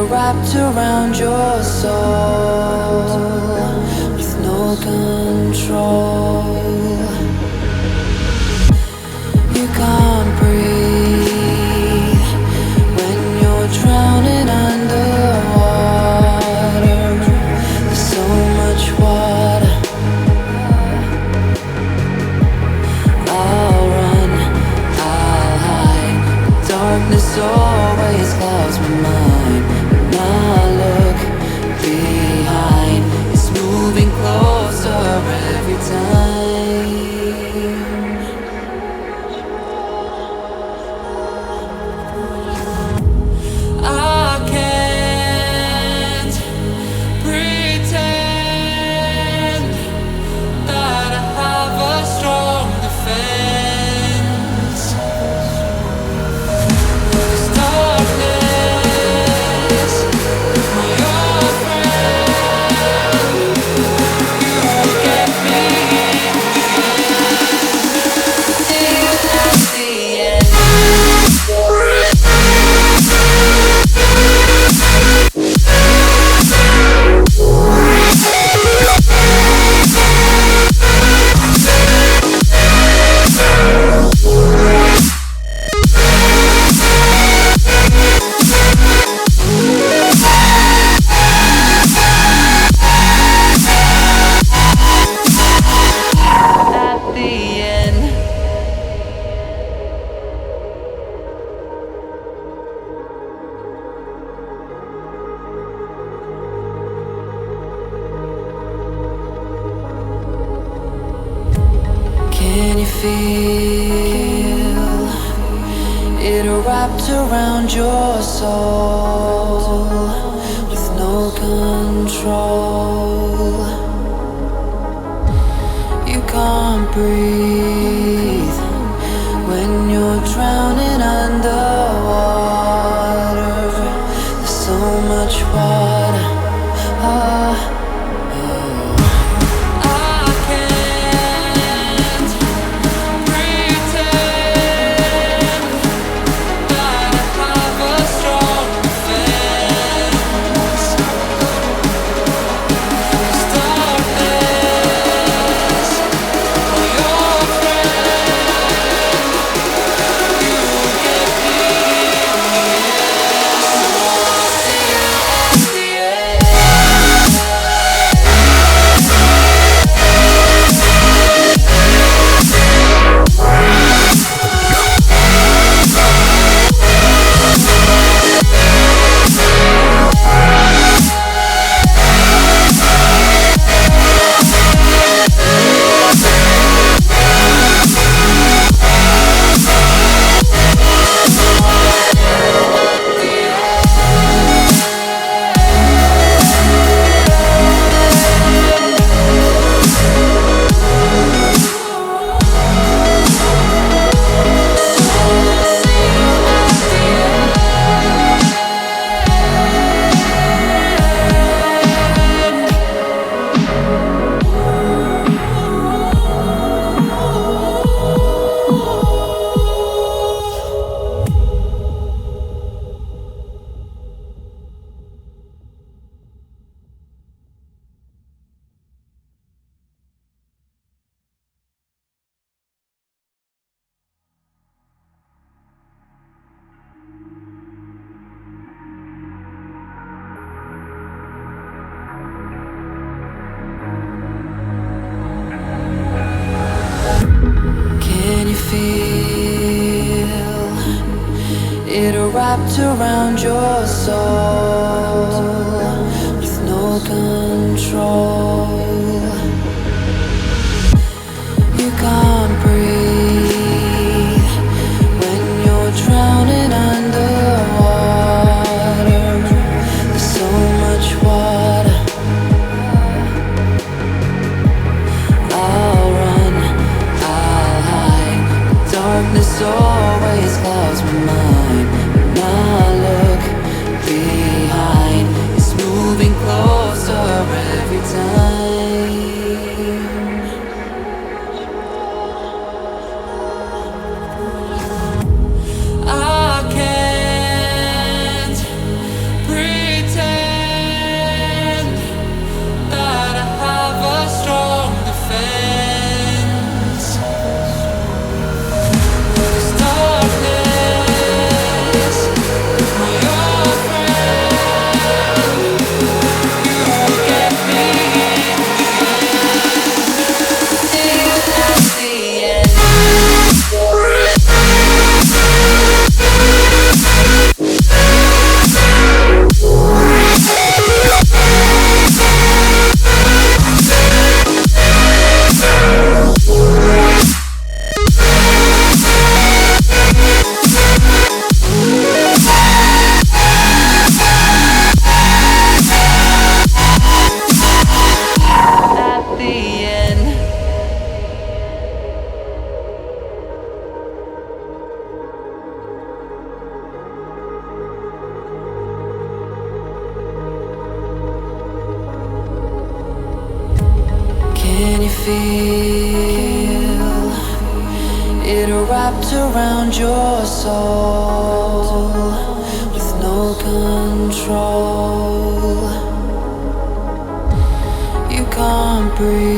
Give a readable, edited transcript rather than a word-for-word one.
Wrapped around your soul with no control. You can't breathe when you're drowning underwater. There's so much water. I'll run, I'll hide. Darkness always clouds my mind. I look behind, it's moving closer every time. I can't pretend that I have a strong defense. Darkness, can you feel it wrapped around your soul with no control? You can't breathe when you're drowning underwater. There's so much water. wrapped around your soul with no control. You can't breathe when you're drowning underwater. There's so much water. feel it wrapped around your soul with no control. You can't breathe.